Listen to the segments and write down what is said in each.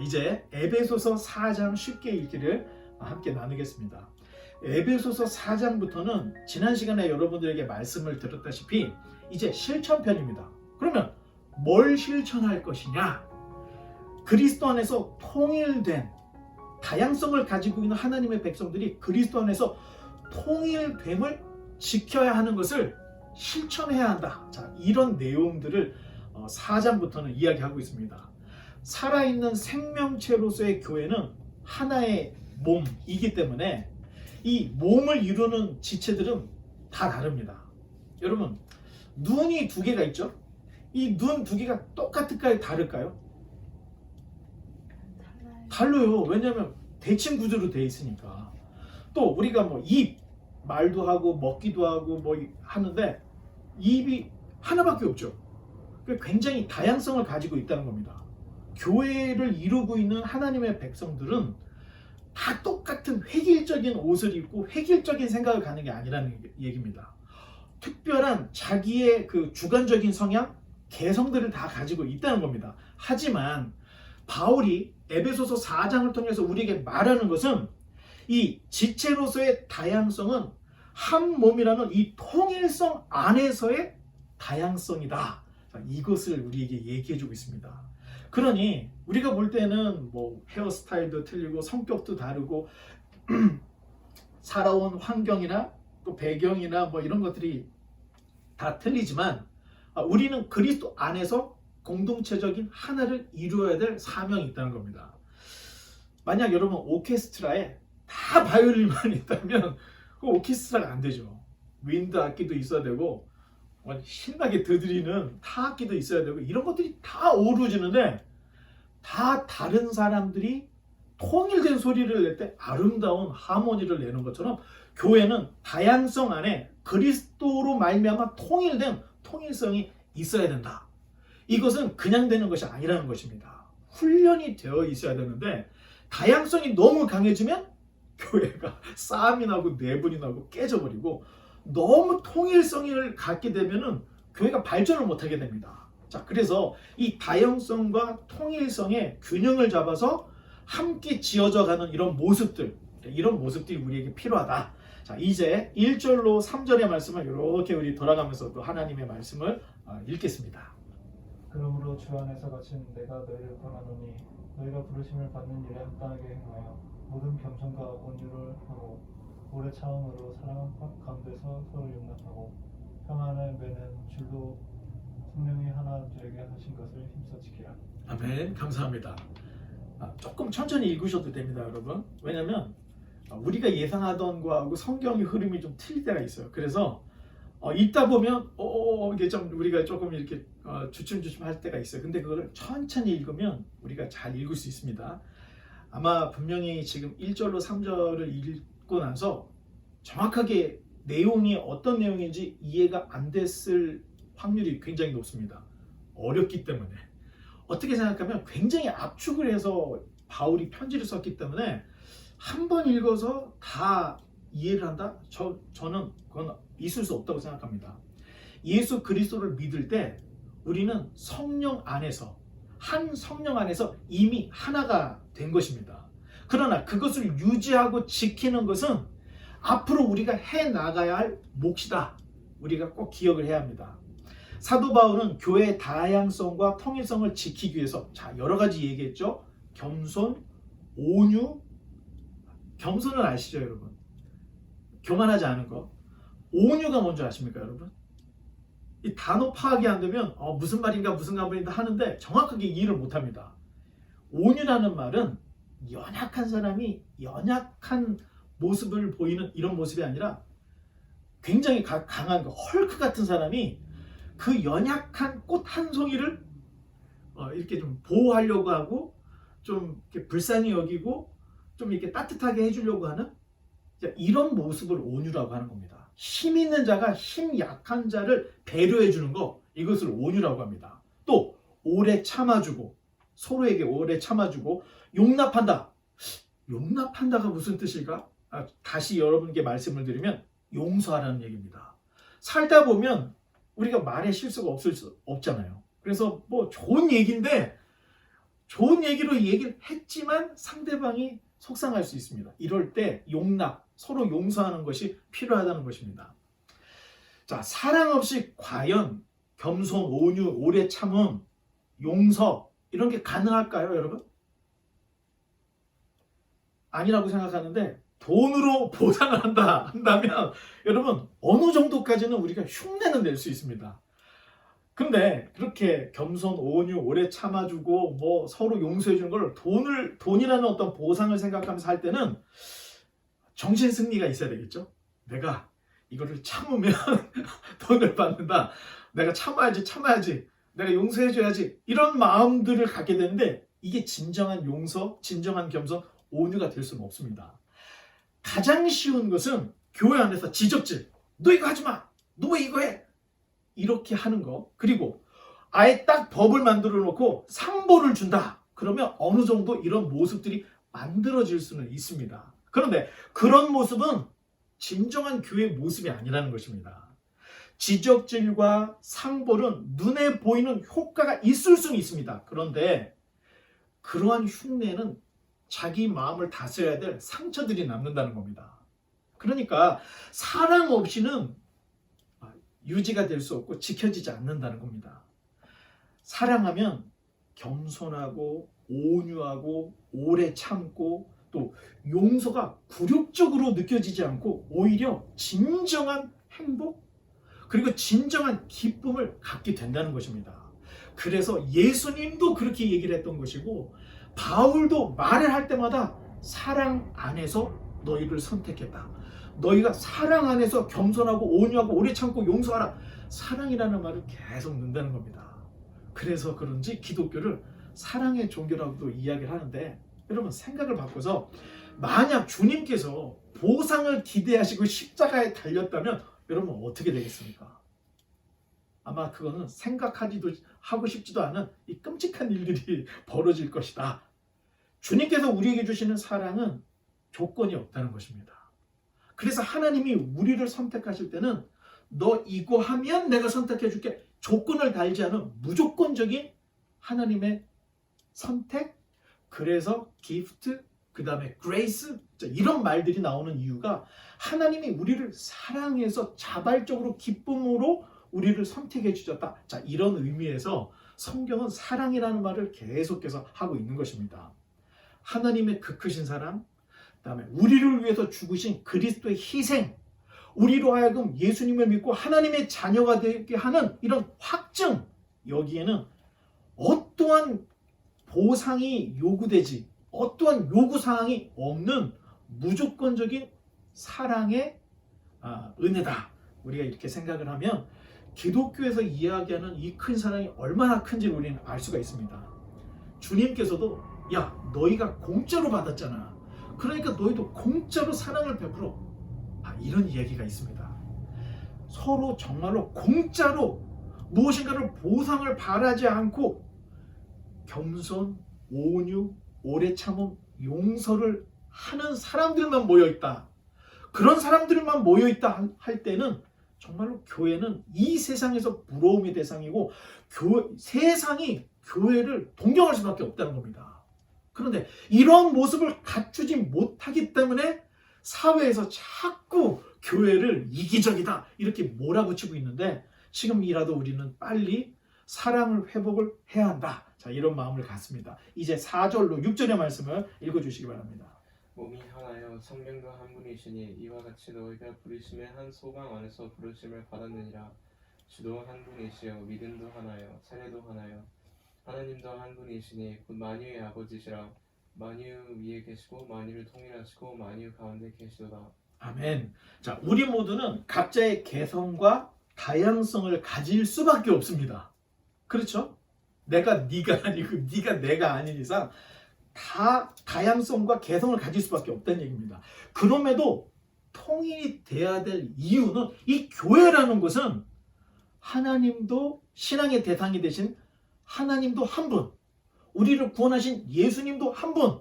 이제 에베소서 4장 쉽게 읽기를 함께 나누겠습니다. 에베소서 4장부터는 지난 시간에 여러분들에게 말씀을 드렸다시피 이제 실천편입니다. 그러면 뭘 실천할 것이냐? 그리스도 안에서 통일된 다양성을 가지고 있는 하나님의 백성들이 그리스도 안에서 통일됨을 지켜야 하는 것을 실천해야 한다. 자, 이런 내용들을 4장부터는 이야기하고 있습니다. 살아있는 생명체로서의 교회는 하나의 몸이기 때문에 이 몸을 이루는 지체들은 다 다릅니다. 여러분, 눈이 두 개가 있죠? 이 눈 두 개가 똑같을까요? 다를까요? 달라요. 왜냐하면 대칭 구조로 되어 있으니까. 또 우리가 뭐 입, 말도 하고 먹기도 하고 뭐 하는데 입이 하나밖에 없죠. 굉장히 다양성을 가지고 있다는 겁니다. 교회를 이루고 있는 하나님의 백성들은 다 똑같은 획일적인 옷을 입고 획일적인 생각을 가는 게 아니라는 얘기입니다. 특별한 자기의 그 주관적인 성향, 개성들을 다 가지고 있다는 겁니다. 하지만 바울이 에베소서 4장을 통해서 우리에게 말하는 것은 이 지체로서의 다양성은 한 몸이라는 이 통일성 안에서의 다양성이다. 이것을 우리에게 얘기해주고 있습니다. 그러니 우리가 볼 때는 뭐 헤어스타일도 틀리고 성격도 다르고 살아온 환경이나 또 배경이나 뭐 이런 것들이 다 틀리지만 우리는 그리스도 안에서 공동체적인 하나를 이루어야 될 사명이 있다는 겁니다. 만약 여러분 오케스트라에 다 바이올린만 있다면 그 오케스트라가 안 되죠. 윈드 악기도 있어야 되고 신나게 들리는 타악기도 있어야 되고 이런 것들이 다 어우러지는데 다 다른 사람들이 통일된 소리를 낼 때 아름다운 하모니를 내는 것처럼 교회는 다양성 안에 그리스도로 말미암아 통일된 통일성이 있어야 된다. 이것은 그냥 되는 것이 아니라는 것입니다. 훈련이 되어 있어야 되는데 다양성이 너무 강해지면 교회가 싸움이 나고 내분이 나고 깨져버리고 너무 통일성을 갖게 되면은 교회가 발전을 못하게 됩니다. 자, 그래서 이 다양성과 통일성의 균형을 잡아서 함께 지어져 가는 이런 모습들이 우리에게 필요하다. 자, 이제 1절로 3절의 말씀을 이렇게 우리 돌아가면서 또 하나님의 말씀을 읽겠습니다. 그러므로 주 안에서 갇힌 내가 너희를 권하노니 너희가 부르심을 받는 일에 합당하게 행하여 모든 겸손과 온유를 하고 오래 참음으로 사랑 가운데서 서로 용납하고 평안을 매는 줄로 성령이 하나 되게 하신 것을 힘써 지키라. 아멘. 감사합니다. 조금 천천히 읽으셔도 됩니다, 여러분. 왜냐하면 우리가 예상하던 거하고 성경의 흐름이 좀 틀릴 때가 있어요. 그래서 읽다 보면 이게 좀 우리가 조금 이렇게 주춤주춤 할 때가 있어요. 근데 그걸 천천히 읽으면 우리가 잘 읽을 수 있습니다. 아마 분명히 지금 1절로 3절을 읽고 나서 정확하게 내용이 어떤 내용인지 이해가 안 됐을 확률이 굉장히 높습니다. 어렵기 때문에. 어떻게 생각하면 굉장히 압축을 해서 바울이 편지를 썼기 때문에 한 번 읽어서 다 이해를 한다? 저는 그건 있을 수 없다고 생각합니다. 예수 그리스도를 믿을 때 우리는 성령 안에서 한 성령 안에서 이미 하나가 된 것입니다. 그러나 그것을 유지하고 지키는 것은 앞으로 우리가 해 나가야 할 몫이다. 우리가 꼭 기억을 해야 합니다. 사도 바울은 교회의 다양성과 통일성을 지키기 위해서 여러 가지 얘기했죠. 겸손, 온유. 겸손은 아시죠, 여러분? 교만하지 않은 거. 온유가 뭔지 아십니까, 여러분? 이 단어 파악이 안 되면 무슨 말인가 하는데 정확하게 이해를 못합니다. 온유라는 말은 연약한 사람이 연약한 모습을 보이는 이런 모습이 아니라 굉장히 강한 헐크 같은 사람이 그 연약한 꽃 한 송이를 이렇게 좀 보호하려고 하고 좀 이렇게 불쌍히 여기고 좀 이렇게 따뜻하게 해주려고 하는 이런 모습을 온유라고 하는 겁니다. 힘 있는 자가 힘 약한 자를 배려해 주는 거, 이것을 온유라고 합니다. 또 오래 참아주고, 서로에게 오래 참아주고 용납한다. 용납한다가 무슨 뜻일까? 다시 여러분께 말씀을 드리면 용서하라는 얘기입니다. 살다 보면 우리가 말에 실수가 없을 수 없잖아요. 그래서 뭐 좋은 얘기인데 좋은 얘기로 얘기를 했지만 상대방이 속상할 수 있습니다. 이럴 때 용납, 서로 용서하는 것이 필요하다는 것입니다. 자, 사랑 없이 과연 겸손, 온유, 오래 참음, 용서 이런 게 가능할까요, 여러분? 아니라고 생각하는데 돈으로 보상을 한다면 여러분 어느 정도까지는 우리가 흉내는 낼 수 있습니다. 근데 그렇게 겸손, 온유, 오래 참아주고 뭐 서로 용서해주는 걸 돈이라는 어떤 보상을 생각하면서 할 때는 정신 승리가 있어야 되겠죠. 내가 이거를 참으면 돈을 받는다. 내가 참아야지. 내가 용서해줘야지. 이런 마음들을 갖게 되는데 이게 진정한 용서, 진정한 겸손, 온유가 될 수는 없습니다. 가장 쉬운 것은 교회 안에서 지적질. 너 이거 하지 마. 너 왜 이거 해? 이렇게 하는 거. 그리고 아예 딱 법을 만들어 놓고 상보를 준다. 그러면 어느 정도 이런 모습들이 만들어질 수는 있습니다. 그런데 그런 모습은 진정한 교회의 모습이 아니라는 것입니다. 지적질과 상보는 눈에 보이는 효과가 있을 수는 있습니다. 그런데 그러한 흉내는 자기 마음을 다스려야 될 상처들이 남는다는 겁니다. 그러니까 사랑 없이는 유지가 될 수 없고 지켜지지 않는다는 겁니다. 사랑하면 겸손하고 온유하고 오래 참고 또 용서가 굴욕적으로 느껴지지 않고 오히려 진정한 행복 그리고 진정한 기쁨을 갖게 된다는 것입니다. 그래서 예수님도 그렇게 얘기를 했던 것이고 바울도 말을 할 때마다 사랑 안에서 너희를 선택했다. 너희가 사랑 안에서 겸손하고 온유하고 오래 참고 용서하라. 사랑이라는 말을 계속 넣는다는 겁니다. 그래서 그런지 기독교를 사랑의 종교라고도 이야기를 하는데 여러분 생각을 바꿔서 만약 주님께서 보상을 기대하시고 십자가에 달렸다면 여러분 어떻게 되겠습니까? 아마 그거는 생각하지도 하고 싶지도 않은 이 끔찍한 일들이 벌어질 것이다. 주님께서 우리에게 주시는 사랑은 조건이 없다는 것입니다. 그래서 하나님이 우리를 선택하실 때는 너 이거 하면 내가 선택해 줄게. 조건을 달지 않은 무조건적인 하나님의 선택. 그래서 기프트, 그 다음에 그레이스 이런 말들이 나오는 이유가 하나님이 우리를 사랑해서 자발적으로 기쁨으로 우리를 선택해 주셨다. 자, 이런 의미에서 성경은 사랑이라는 말을 계속해서 하고 있는 것입니다. 하나님의 그 크신 사랑, 그 다음에 우리를 위해서 죽으신 그리스도의 희생, 우리로 하여금 예수님을 믿고 하나님의 자녀가 되게 하는 이런 확증, 여기에는 어떠한 보상이 요구되지, 어떠한 요구사항이 없는 무조건적인 사랑의 은혜다. 우리가 이렇게 생각을 하면 기독교에서 이야기하는 이 큰 사랑이 얼마나 큰지 우리는 알 수가 있습니다. 주님께서도 야, 너희가 공짜로 받았잖아. 그러니까 너희도 공짜로 사랑을 베풀어. 이런 이야기가 있습니다. 서로 정말로 공짜로 무엇인가를 보상을 바라지 않고 겸손, 온유, 오래 참음, 용서를 하는 사람들만 모여있다. 그런 사람들만 모여있다 할 때는 정말로 교회는 이 세상에서 부러움의 대상이고 세상이 교회를 동경할 수밖에 없다는 겁니다. 그런데 이런 모습을 갖추지 못하기 때문에 사회에서 자꾸 교회를 이기적이다 이렇게 몰아붙이고 있는데 지금이라도 우리는 빨리 사랑을 회복을 해야 한다. 자, 이런 마음을 갖습니다. 이제 4절로 6절의 말씀을 읽어주시기 바랍니다. 몸이 하나여 성령도 한 분이시니 이와 같이 너희가 부르심의 한 소망 안에서 부르심을 받았느니라. 주도 한 분이시여 믿음도 하나여 세례도 하나여 하나님도 한 분이시니 곧 만유의 아버지시라. 만유 위에 계시고 만유를 통일하시고 만유 가운데 계시도다. 아멘. 자, 우리 모두는 각자의 개성과 다양성을 가질 수밖에 없습니다. 그렇죠? 내가 네가 아니고 네가 내가 아닌 이상 다 다양성과 개성을 가질 수밖에 없다는 얘기입니다. 그럼에도 통일이 돼야 될 이유는 이 교회라는 것은 하나님도 신앙의 대상이 되신 하나님도 한 분, 우리를 구원하신 예수님도 한 분,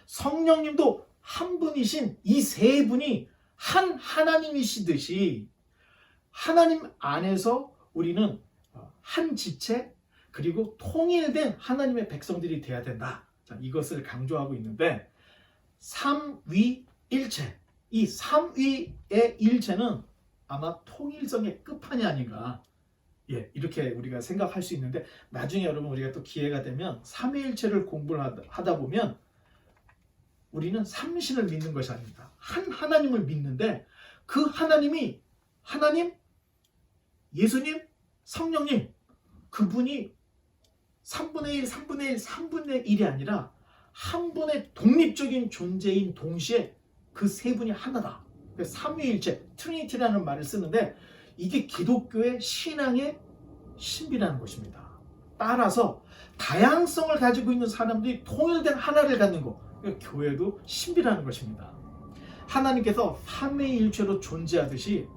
성령님도 한 분이신 이 세 분이 한 하나님이시듯이 하나님 안에서 우리는 한 지체, 그리고 통일된 하나님의 백성들이 돼야 된다. 자, 이것을 강조하고 있는데 삼위일체, 이 삼위의 일체는 아마 통일성의 끝판이 아닌가, 이렇게 우리가 생각할 수 있는데, 나중에 여러분 우리가 또 기회가 되면 삼위일체를 공부를 하다 보면 우리는 삼신을 믿는 것이 아닙니다. 한 하나님을 믿는데 그 하나님이 하나님, 예수님, 성령님, 그분이 3분의 1, 3분의 1, 3분의 1이 아니라 한 분의 독립적인 존재인 동시에 그 세 분이 하나다. 삼위일체, 트리니티라는 말을 쓰는데 이게 기독교의 신앙의 신비라는 것입니다. 따라서 다양성을 가지고 있는 사람들이 통일된 하나를 갖는 것, 교회도 신비라는 것입니다. 하나님께서 삼위일체로 존재하듯이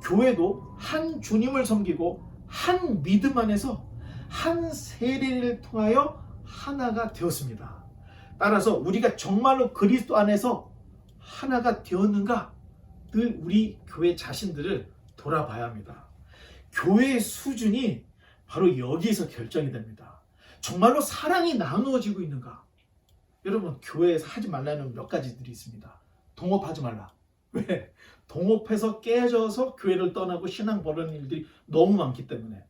교회도 한 주님을 섬기고 한 믿음 안에서 한 세례를 통하여 하나가 되었습니다. 따라서 우리가 정말로 그리스도 안에서 하나가 되었는가, 늘 우리 교회 자신들을 돌아봐야 합니다. 교회의 수준이 바로 여기에서 결정이 됩니다. 정말로 사랑이 나누어지고 있는가? 여러분, 교회에서 하지 말라는 몇 가지들이 있습니다. 동업하지 말라. 왜? 동업해서 깨져서 교회를 떠나고 신앙 버리는 일들이 너무 많기 때문에.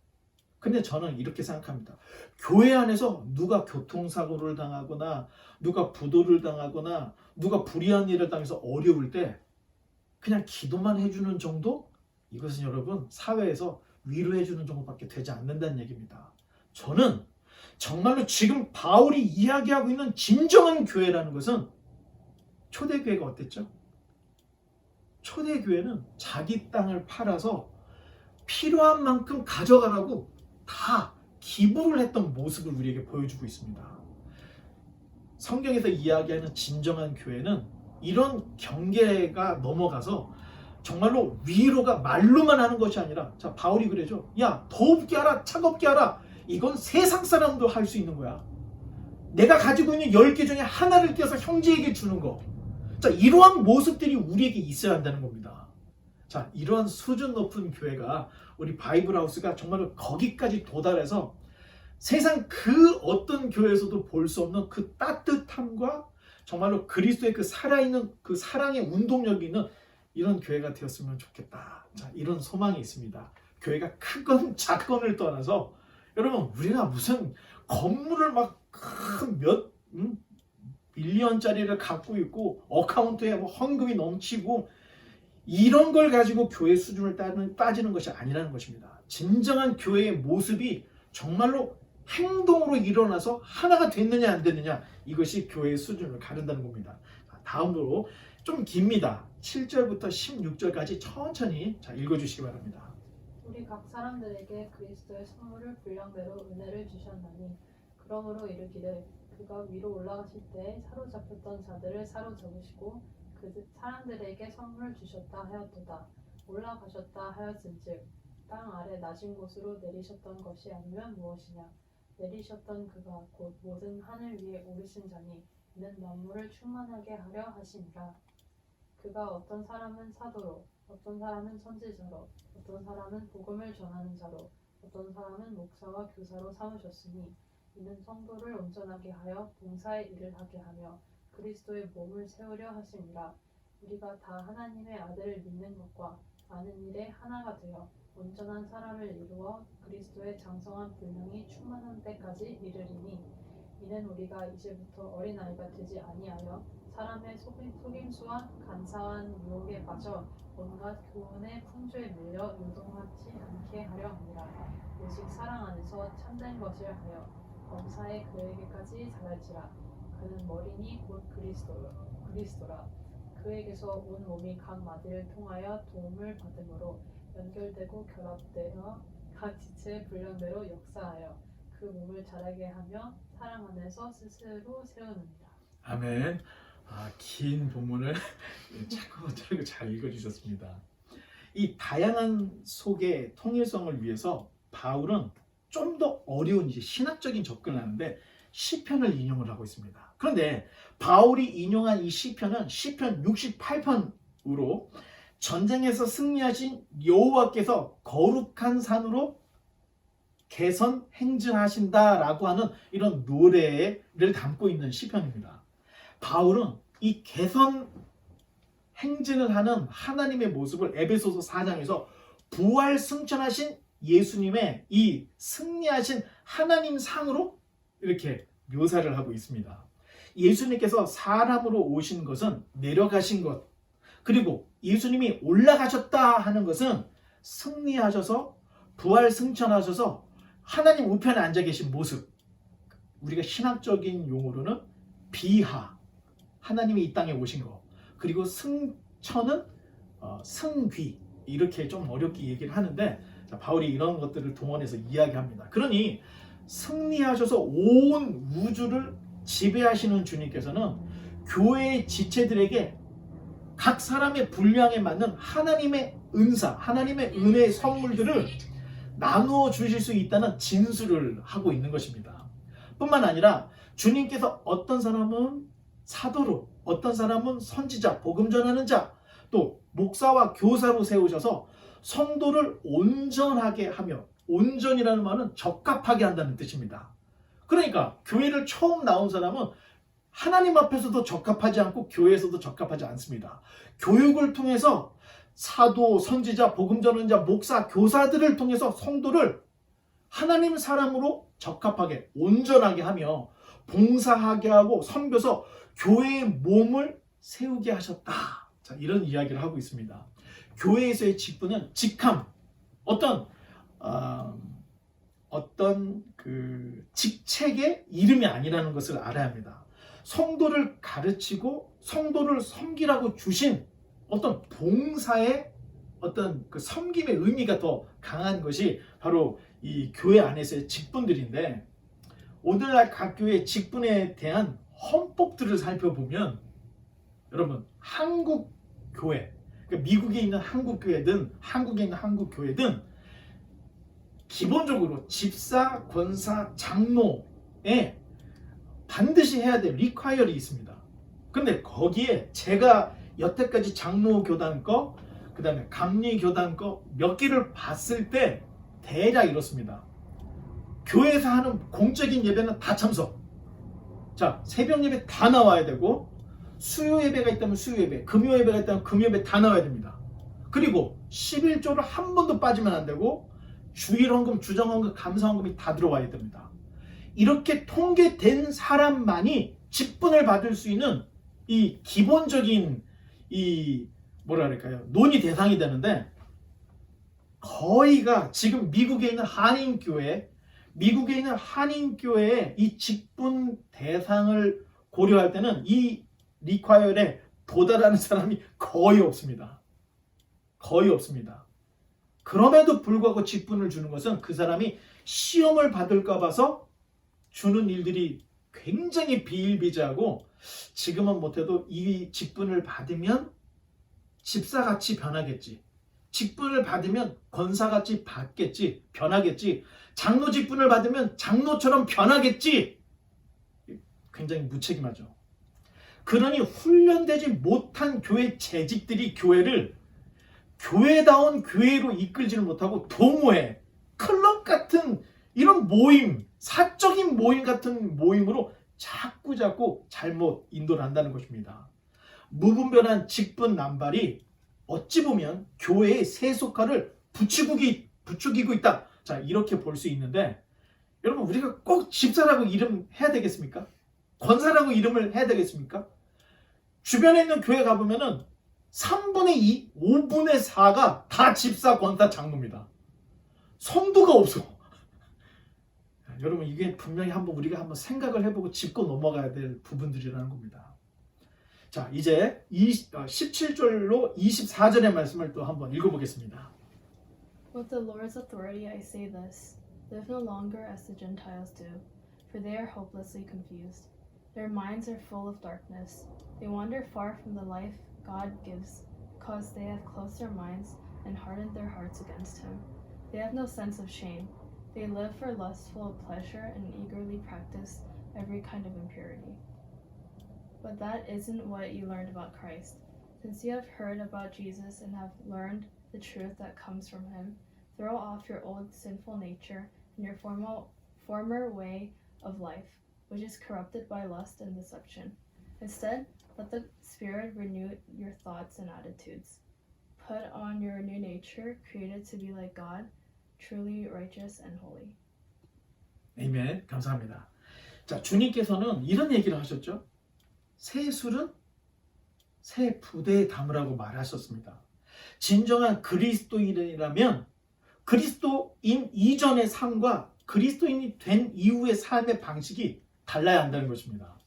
근데 저는 이렇게 생각합니다. 교회 안에서 누가 교통사고를 당하거나 누가 부도를 당하거나 누가 불의한 일을 당해서 어려울 때 그냥 기도만 해주는 정도? 이것은 여러분 사회에서 위로해주는 정도밖에 되지 않는다는 얘기입니다. 저는 정말로 지금 바울이 이야기하고 있는 진정한 교회라는 것은, 초대교회가 어땠죠? 초대교회는 자기 땅을 팔아서 필요한 만큼 가져가라고 다 기부를 했던 모습을 우리에게 보여주고 있습니다. 성경에서 이야기하는 진정한 교회는 이런 경계가 넘어가서 정말로 위로가 말로만 하는 것이 아니라, 자, 바울이 그러죠. 야, 더웁게 하라, 차갑게 하라. 이건 세상 사람도 할 수 있는 거야. 내가 가지고 있는 10개 중에 하나를 떼서 형제에게 주는 거. 자, 이러한 모습들이 우리에게 있어야 한다는 겁니다. 자, 이러한 수준 높은 교회가, 우리 바이블하우스가 정말로 거기까지 도달해서 세상 그 어떤 교회에서도 볼 수 없는 그 따뜻함과 정말로 그리스도의 그 살아있는 그 사랑의 운동력이 있는 이런 교회가 되었으면 좋겠다. 자, 이런 소망이 있습니다. 교회가 크건 작건을 떠나서, 여러분, 우리가 무슨 건물을 막 큰 몇 밀리언짜리를 갖고 있고 어카운트에 뭐 헌금이 넘치고 이런 걸 가지고 교회 수준을 따지는 것이 아니라는 것입니다. 진정한 교회의 모습이 정말로 행동으로 일어나서 하나가 됐느냐 안 됐느냐, 이것이 교회의 수준을 가른다는 겁니다. 다음으로 좀 깁니다. 7절부터 16절까지 천천히 읽어주시기 바랍니다. 우리 각 사람들에게 그리스도의 선물을 분량대로 은혜를 주셨나니, 그러므로 이르기를 그가 위로 올라가실 때 사로잡혔던 자들을 사로잡으시고 그 사람들에게 선물을 주셨다 하였도다. 올라가셨다 하였은즉 땅 아래 낮은 곳으로 내리셨던 것이 아니면 무엇이냐? 내리셨던 그가 곧 모든 하늘 위에 오르신 자니 이는 만물을 충만하게 하려 하심이라. 그가 어떤 사람은 사도로, 어떤 사람은 선지자로, 어떤 사람은 복음을 전하는 자로, 어떤 사람은 목사와 교사로 삼으셨으니 이는 성도를 온전하게 하여 봉사의 일을 하게 하며 그리스도의 몸을 세우려 하심이라. 우리가 다 하나님의 아들을 믿는 것과 아는 일에 하나가 되어 온전한 사람을 이루어 그리스도의 장성한 분량이 충만한 때까지 이르리니, 이는 우리가 이제부터 어린아이가 되지 아니하여 사람의 속임수와 간사한 유혹에 빠져 온갖 교훈의 풍조에 밀려 요동하지 않게 하려 함이라. 오직 사랑 안에서 참된 것을 하여 범사에 그에게까지 자랄지라. 그는 머리니 곧 그리스도라. 그에게서 온 몸이 각 마디를 통하여 도움을 받음으로 연결되고 결합되어 각 지체의 분량대로 역사하여 그 몸을 자라게 하며 사랑 안에서 스스로 세우느니라. 아멘. 긴 본문을 차근차근 잘 읽어주셨습니다. 이 다양한 속의 통일성을 위해서 바울은 좀 더 어려운 이제 신학적인 접근을 하는데 시편을 인용을 하고 있습니다. 그런데 바울이 인용한 이 시편은 시편 68편으로 전쟁에서 승리하신 여호와께서 거룩한 산으로 개선 행진하신다라고 하는 이런 노래를 담고 있는 시편입니다. 바울은 이 개선 행진을 하는 하나님의 모습을 에베소서 4장에서 부활 승천하신 예수님의 이 승리하신 하나님 상으로 이렇게 묘사를 하고 있습니다. 예수님께서 사람으로 오신 것은 내려가신 것, 그리고 예수님이 올라가셨다 하는 것은 승리하셔서 부활 승천하셔서 하나님 우편에 앉아 계신 모습, 우리가 신학적인 용어로는 비하, 하나님이 이 땅에 오신 거, 그리고 승천은 승귀, 이렇게 좀 어렵게 얘기를 하는데 바울이 이런 것들을 동원해서 이야기합니다. 그러니 승리하셔서 온 우주를 지배하시는 주님께서는 교회의 지체들에게 각 사람의 분량에 맞는 하나님의 은사, 하나님의 은혜의 선물들을 나누어 주실 수 있다는 진술을 하고 있는 것입니다. 뿐만 아니라 주님께서 어떤 사람은 사도로, 어떤 사람은 선지자, 복음 전하는 자, 또 목사와 교사로 세우셔서 성도를 온전하게 하며, 온전이라는 말은 적합하게 한다는 뜻입니다. 그러니까 교회를 처음 나온 사람은 하나님 앞에서도 적합하지 않고 교회에서도 적합하지 않습니다. 교육을 통해서 사도, 선지자, 복음 전하는 자, 목사, 교사들을 통해서 성도를 하나님 사람으로 적합하게, 온전하게 하며 봉사하게 하고 섬겨서 교회의 몸을 세우게 하셨다. 자, 이런 이야기를 하고 있습니다. 교회에서의 직분은 직함, 어떤 그 직책의 이름이 아니라는 것을 알아야 합니다. 성도를 가르치고 성도를 섬기라고 주신 어떤 봉사의 어떤 그 섬김의 의미가 더 강한 것이 바로 이 교회 안에서의 직분들인데, 오늘날 각 교회의 직분에 대한 헌법들을 살펴보면 여러분, 한국 교회, 그러니까 미국에 있는 한국 교회든 한국에 있는 한국 교회든 기본적으로 집사, 권사, 장로에 반드시 해야 될 리콰이어리 있습니다. 근데 거기에 제가 여태까지 장로 교단 거, 그 다음에 감리 교단 거 몇 개를 봤을 때 대략 이렇습니다. 교회에서 하는 공적인 예배는 다 참석. 자, 새벽 예배 다 나와야 되고, 수요 예배가 있다면 수요 예배, 금요 예배가 있다면 금요 예배 다 나와야 됩니다. 그리고 11조를 한 번도 빠지면 안 되고, 주일 헌금, 주정 헌금, 감사 헌금이 다 들어와야 됩니다. 이렇게 통계된 사람만이 직분을 받을 수 있는 이 기본적인 이 뭐랄까요, 논의 대상이 되는데, 거의가 지금 미국에 있는 한인교회, 미국에 있는 한인교회의 이 직분 대상을 고려할 때는 이 리콰이어에 도달하는 사람이 거의 없습니다. 거의 없습니다. 그럼에도 불구하고 직분을 주는 것은 그 사람이 시험을 받을까 봐서 주는 일들이 굉장히 비일비재하고, 지금은 못해도 이 직분을 받으면 집사같이 변하겠지, 직분을 받으면 권사같이 받겠지, 변하겠지, 장로 직분을 받으면 장로처럼 변하겠지, 굉장히 무책임하죠. 그러니 훈련되지 못한 교회 재직들이 교회를 교회다운 교회로 이끌지를 못하고 동호회, 클럽 같은 이런 모임, 사적인 모임 같은 모임으로 자꾸 잘못 인도를 한다는 것입니다. 무분별한 직분 남발이 어찌 보면 교회의 세속화를 부추기고 있다. 자, 이렇게 볼 수 있는데, 여러분, 우리가 꼭 집사라고 이름 해야 되겠습니까? 권사라고 이름을 해야 되겠습니까? 주변에 있는 교회 가보면은 3분의 2, 5분의 4가 다 집사, 권사, 장로입니다. 성도가 없어. 여러분, 이게 분명히 우리가 한번 생각을 해보고 짚고 넘어가야 될 부분들이라는 겁니다. 자, 이제 17절로 24절의 말씀을 또 한번 읽어보겠습니다. With the Lord's authority I say this, live no longer as the Gentiles do, for they are hopelessly confused. Their minds are full of darkness. They wander far from the life God gives, because they have closed their minds and hardened their hearts against Him. They have no sense of shame. They live for lustful pleasure and eagerly practice every kind of impurity. But that isn't what you learned about Christ. Since you have heard about Jesus and have learned the truth that comes from Him, throw off your old sinful nature in your former way of life, which is corrupted by lust and deception. Instead, let the Spirit renew your thoughts and attitudes. Put on your new nature, created to be like God, truly righteous and holy. 아멘. 감사합니다. 자, 주님께서는 이런 얘기를 하셨죠. 새 술은 새 부대에 담으라고 말하셨습니다. 진정한 그리스도인이라면 그리스도인 이전의 삶과 그리스도인이 된 이후의 삶의 방식이 달라야 한다는 것입니다.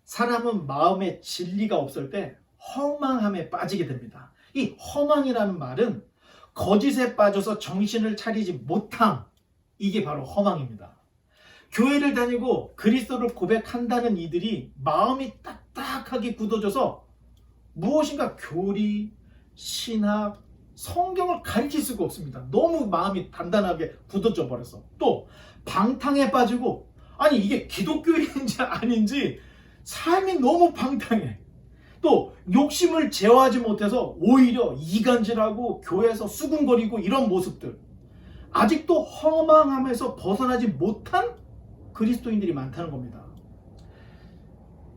사람은 마음에 진리가 없을 때 허망함에 빠지게 됩니다. 이 허망이라는 말은 거짓에 빠져서 정신을 차리지 못함, 이게 바로 허망입니다. 교회를 다니고 그리스도를 고백한다는 이들이 마음이 딱딱하게 굳어져서 무엇인가 교리, 신학, 성경을 가르칠 수가 없습니다. 너무 마음이 단단하게 굳어져 버려서. 또 방탕에 빠지고, 아니 이게 기독교인지 아닌지 삶이 너무 방탕해. 또 욕심을 제어하지 못해서 오히려 이간질하고 교회에서 수군거리고 이런 모습들. 아직도 허망함에서 벗어나지 못한 그리스도인들이 많다는 겁니다.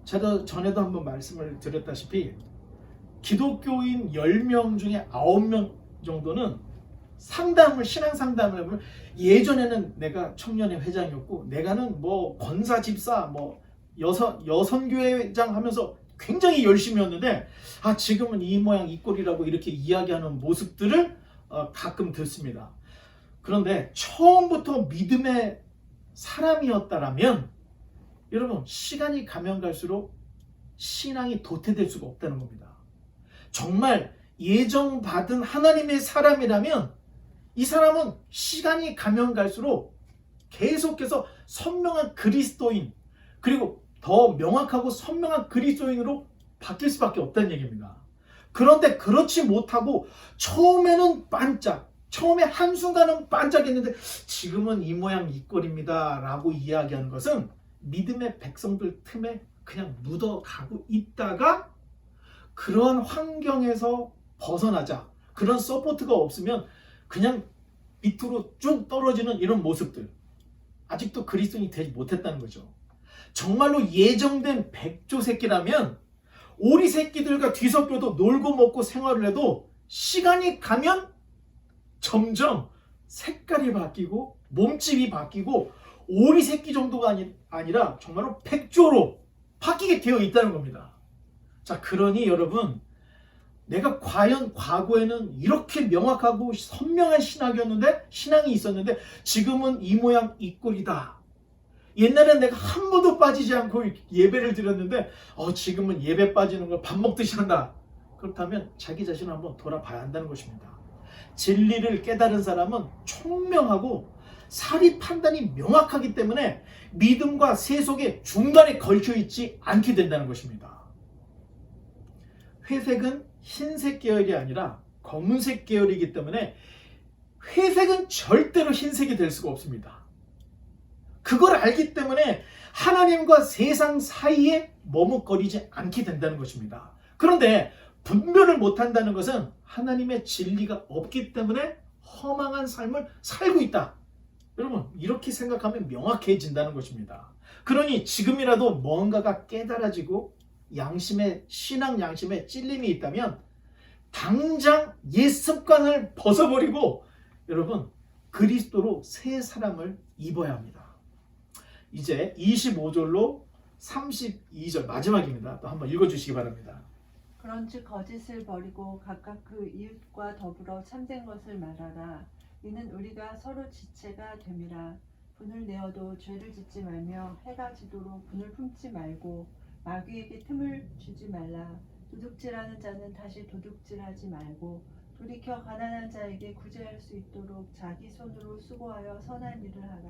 제가 전에도 한번 말씀을 드렸다시피 기독교인 10명 중에 9명 정도는 신앙 상담을 하면 예전에는 내가 청년회 회장이었고 내가는 뭐 권사 집사 뭐 여선교회장 하면서 굉장히 열심히 였는데 지금은 이 모양 이 꼴이라고 이렇게 이야기하는 모습들을 가끔 듣습니다. 그런데 처음부터 믿음의 사람이었다라면 여러분 시간이 가면 갈수록 신앙이 도태될 수가 없다는 겁니다. 정말 예정받은 하나님의 사람이라면 이 사람은 시간이 가면 갈수록 계속해서 선명한 그리스도인 그리고 더 명확하고 선명한 그리스도인으로 바뀔 수밖에 없다는 얘기입니다. 그런데 그렇지 못하고 처음에는 반짝, 처음에 한순간은 반짝했는데 지금은 이 모양 이 꼴입니다 라고 이야기하는 것은 믿음의 백성들 틈에 그냥 묻어가고 있다가 그런 환경에서 벗어나자, 그런 서포트가 없으면 그냥 밑으로 쭉 떨어지는 이런 모습들, 아직도 그리스도인이 되지 못했다는 거죠. 정말로 예정된 백조 새끼라면 오리 새끼들과 뒤섞여도 놀고 먹고 생활을 해도 시간이 가면 점점 색깔이 바뀌고 몸집이 바뀌고 오리 새끼 정도가 아니라 정말로 백조로 바뀌게 되어 있다는 겁니다. 자, 그러니 여러분, 내가 과연 과거에는 이렇게 명확하고 선명한 신앙이 있었는데 지금은 이 모양 이 꼴이다. 옛날엔 내가 한 번도 빠지지 않고 예배를 드렸는데 지금은 예배 빠지는 걸 밥 먹듯이 한다. 그렇다면 자기 자신을 한번 돌아봐야 한다는 것입니다. 진리를 깨달은 사람은 총명하고 사리 판단이 명확하기 때문에 믿음과 세속의 중간에 걸쳐있지 않게 된다는 것입니다. 회색은 흰색 계열이 아니라 검은색 계열이기 때문에 회색은 절대로 흰색이 될 수가 없습니다. 그걸 알기 때문에 하나님과 세상 사이에 머뭇거리지 않게 된다는 것입니다. 그런데 분별을 못한다는 것은 하나님의 진리가 없기 때문에 허망한 삶을 살고 있다. 여러분, 이렇게 생각하면 명확해진다는 것입니다. 그러니 지금이라도 뭔가가 깨달아지고 신앙 양심에 찔림이 있다면 당장 옛 습관을 벗어버리고 여러분 그리스도로 새 사람을 입어야 합니다. 이제 25절로 32절 마지막입니다. 또 한번 읽어주시기 바랍니다. 그런즉 거짓을 버리고 각각 그 이웃과 더불어 참된 것을 말하라. 이는 우리가 서로 지체가 됨이라. 분을 내어도 죄를 짓지 말며 해가 지도록 분을 품지 말고 마귀에게 틈을 주지 말라. 도둑질하는 자는 다시 도둑질하지 말고 돌이켜 가난한 자에게 구제할 수 있도록 자기 손으로 수고하여 선한 일을 하라.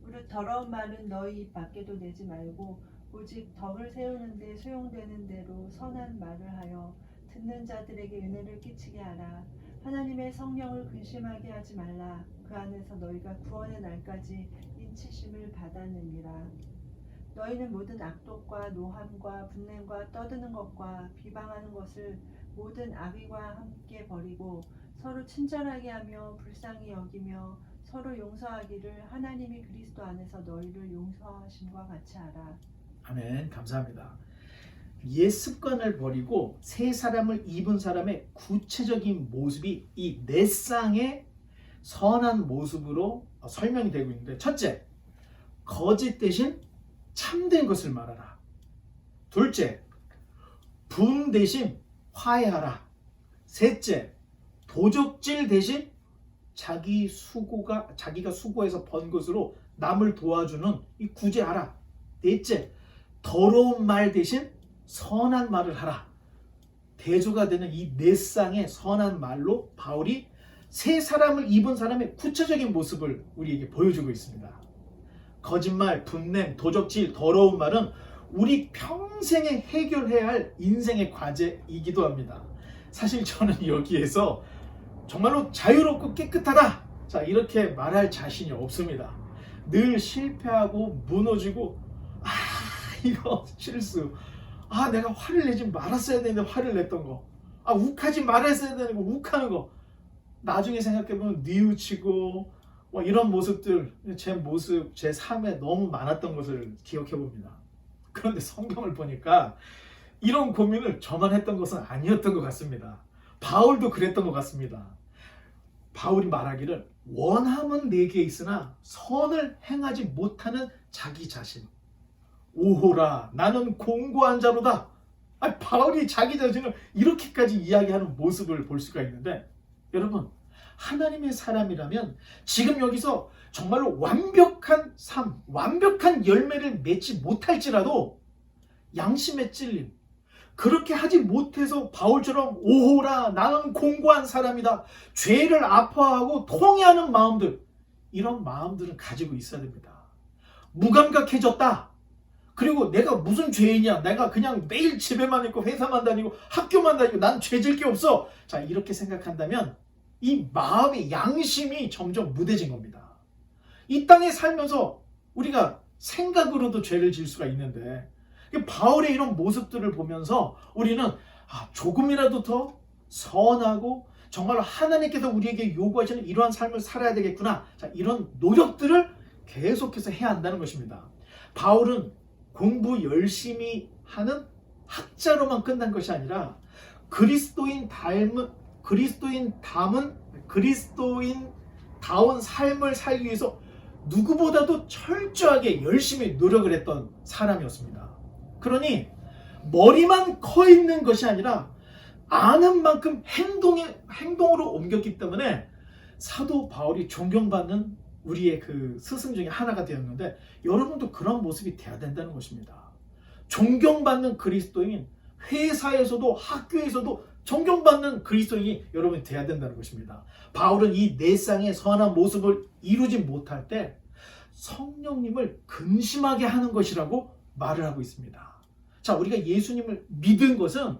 무릇 더러운 말은 너희 입 밖에도 내지 말고 오직 덕을 세우는 데 소용되는 대로 선한 말을 하여 듣는 자들에게 은혜를 끼치게 하라. 하나님의 성령을 근심하게 하지 말라. 그 안에서 너희가 구원의 날까지 인치심을 받았느니라. 너희는 모든 악독과 노함과 분냄과 떠드는 것과 비방하는 것을 모든 악의와 함께 버리고 서로 친절하게 하며 불쌍히 여기며 서로 용서하기를 하나님이 그리스도 안에서 너희를 용서하심과 같이 하라. 아멘. 감사합니다. 옛 습관을 버리고 새 사람을 입은 사람의 구체적인 모습이 이 네 쌍의 선한 모습으로 설명이 되고 있는데, 첫째, 거짓 대신 참된 것을 말하라. 둘째, 분 대신 화해하라. 셋째, 도적질 대신 자기가 수고해서 번 것으로 남을 도와주는 이 구제하라. 넷째, 더러운 말 대신 선한 말을 하라. 대조가 되는 이 네 쌍의 선한 말로 바울이 새 사람을 입은 사람의 구체적인 모습을 우리에게 보여주고 있습니다. 거짓말, 분냄, 도적질, 더러운 말은 우리 평생에 해결해야 할 인생의 과제이기도 합니다. 사실 저는 여기에서 정말로 자유롭고 깨끗하다, 자, 이렇게 말할 자신이 없습니다. 늘 실패하고 무너지고, 이거 실수, 내가 화를 내지 말았어야 되는데 화를 냈던 거, 욱하지 말았어야 되는 거 욱하는 거, 나중에 생각해보면 뉘우치고 이런 모습들, 제 모습, 제 삶에 너무 많았던 것을 기억해봅니다. 그런데 성경을 보니까 이런 고민을 저만 했던 것은 아니었던 것 같습니다. 바울도 그랬던 것 같습니다. 바울이 말하기를 원함은 내게 있으나 선을 행하지 못하는 자기 자신. 오호라, 나는 공고한 자로다. 바울이 자기 자신을 이렇게까지 이야기하는 모습을 볼 수가 있는데, 여러분, 하나님의 사람이라면 지금 여기서 정말로 완벽한 삶, 완벽한 열매를 맺지 못할지라도 양심에 찔림, 그렇게 하지 못해서 바울처럼 오호라, 나는 공고한 사람이다, 죄를 아파하고 통회하는 마음들, 이런 마음들은 가지고 있어야 됩니다. 무감각해졌다, 그리고 내가 무슨 죄이냐, 내가 그냥 매일 집에만 있고 회사만 다니고 학교만 다니고 난 죄질 게 없어, 자, 이렇게 생각한다면 이 마음의 양심이 점점 무뎌진 겁니다. 이 땅에 살면서 우리가 생각으로도 죄를 지을 수가 있는데, 바울의 이런 모습들을 보면서 우리는 조금이라도 더 선하고 정말로 하나님께서 우리에게 요구하시는 이러한 삶을 살아야 되겠구나, 자, 이런 노력들을 계속해서 해야 한다는 것입니다. 바울은 공부 열심히 하는 학자로만 끝난 것이 아니라 그리스도인다운 삶을 살기 위해서 누구보다도 철저하게 열심히 노력을 했던 사람이었습니다. 그러니 머리만 커 있는 것이 아니라 아는 만큼 행동으로 옮겼기 때문에 사도 바울이 존경받는 우리의 그 스승 중에 하나가 되었는데, 여러분도 그런 모습이 돼야 된다는 것입니다. 존경받는 그리스도인, 회사에서도 학교에서도 존경받는 그리스도인이 여러분이 돼야 된다는 것입니다. 바울은 이 네 쌍의 선한 모습을 이루지 못할 때 성령님을 근심하게 하는 것이라고 말을 하고 있습니다. 자, 우리가 예수님을 믿은 것은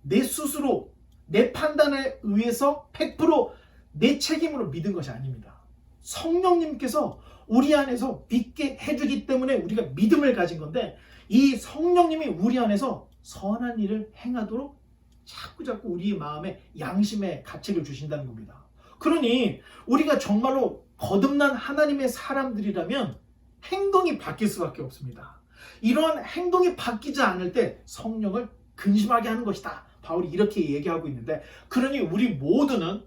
내 스스로, 내 판단에 의해서 100% 내 책임으로 믿은 것이 아닙니다. 성령님께서 우리 안에서 믿게 해주기 때문에 우리가 믿음을 가진 건데, 이 성령님이 우리 안에서 선한 일을 행하도록 자꾸 우리 마음에 양심의 가치를 주신다는 겁니다. 그러니 우리가 정말로 거듭난 하나님의 사람들이라면 행동이 바뀔 수밖에 없습니다. 이러한 행동이 바뀌지 않을 때 성령을 근심하게 하는 것이다, 바울이 이렇게 얘기하고 있는데, 그러니 우리 모두는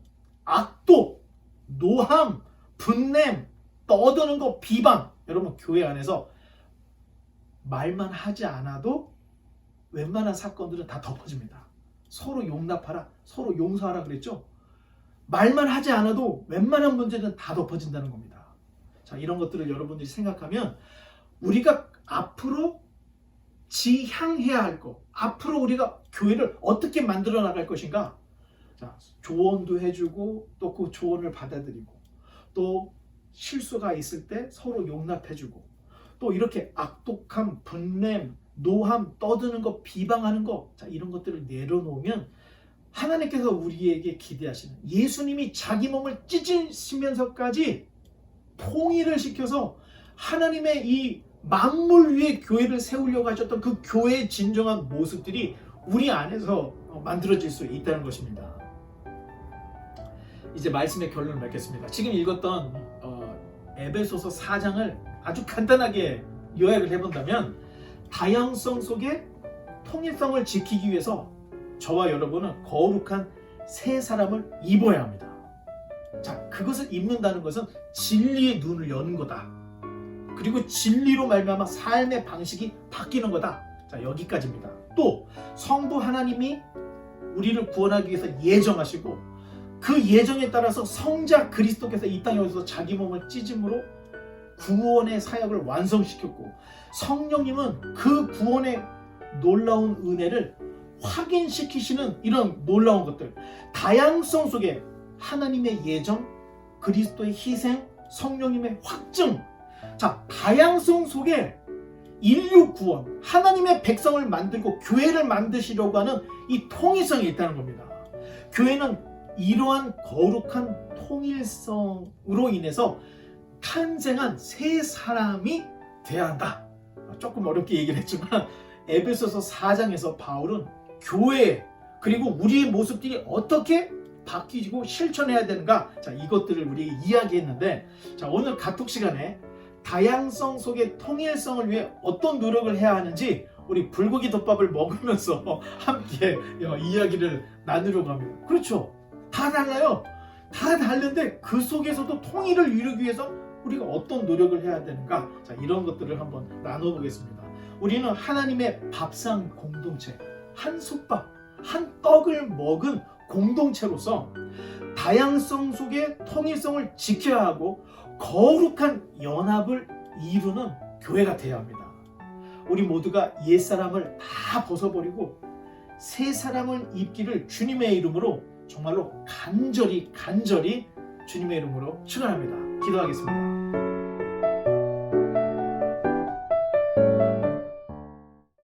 악독, 노함, 분냄, 떠드는 거, 비방, 여러분 교회 안에서 말만 하지 않아도 웬만한 사건들은 다 덮어집니다. 서로 용납하라, 서로 용서하라 그랬죠? 말만 하지 않아도 웬만한 문제는 다 덮어진다는 겁니다. 자, 이런 것들을 여러분들이 생각하면 우리가 앞으로 지향해야 할 것, 앞으로 우리가 교회를 어떻게 만들어 나갈 것인가, 자, 조언도 해주고 또 그 조언을 받아들이고, 또 실수가 있을 때 서로 용납해주고, 또 이렇게 악독함, 분냄, 노함, 떠드는 것, 비방하는 것, 자, 이런 것들을 내려놓으면 하나님께서 우리에게 기대하시는, 예수님이 자기 몸을 찢으시면서까지 통일을 시켜서 하나님의 이 만물 위에 교회를 세우려고 하셨던 그 교회의 진정한 모습들이 우리 안에서 만들어질 수 있다는 것입니다. 이제 말씀의 결론을 맺겠습니다. 지금 읽었던 에베소서 4장을 아주 간단하게 요약을 해본다면 다양성 속에 통일성을 지키기 위해서 저와 여러분은 거룩한 새 사람을 입어야 합니다. 자, 그것을 입는다는 것은 진리의 눈을 여는 거다. 그리고 진리로 말미암아 삶의 방식이 바뀌는 거다. 자, 여기까지입니다. 또 성부 하나님이 우리를 구원하기 위해서 예정하시고 그 예정에 따라서 성자 그리스도께서 이 땅에 오셔서 자기 몸을 찢음으로 구원의 사역을 완성시켰고 성령님은 그 구원의 놀라운 은혜를 확인시키시는 이런 놀라운 것들, 다양성 속에 하나님의 예정, 그리스도의 희생, 성령님의 확증, 자, 다양성 속에 인류 구원, 하나님의 백성을 만들고 교회를 만드시려고 하는 이 통일성이 있다는 겁니다. 교회는 이러한 거룩한 통일성으로 인해서 탄생한 새 사람이 돼야 한다. 조금 어렵게 얘기를 했지만 에베소서 4장에서 바울은 교회 그리고 우리의 모습들이 어떻게 바뀌고 실천해야 되는가, 자, 이것들을 우리에게 이야기했는데, 자, 오늘 카톡 시간에 다양성 속의 통일성을 위해 어떤 노력을 해야 하는지 우리 불고기 덮밥을 먹으면서 함께 이야기를 나누려고 합니다. 그렇죠, 다 달라요. 다 다른데 그 속에서도 통일을 이루기 위해서 우리가 어떤 노력을 해야 되는가, 자, 이런 것들을 한번 나눠보겠습니다. 우리는 하나님의 밥상 공동체, 한 솥밥, 한 떡을 먹은 공동체로서 다양성 속의 통일성을 지켜야 하고 거룩한 연합을 이루는 교회가 되어야 합니다. 우리 모두가 옛사람을 다 벗어버리고 새 사람을 입기를 주님의 이름으로 정말로 간절히 주님의 이름으로 축원합니다. 기도하겠습니다.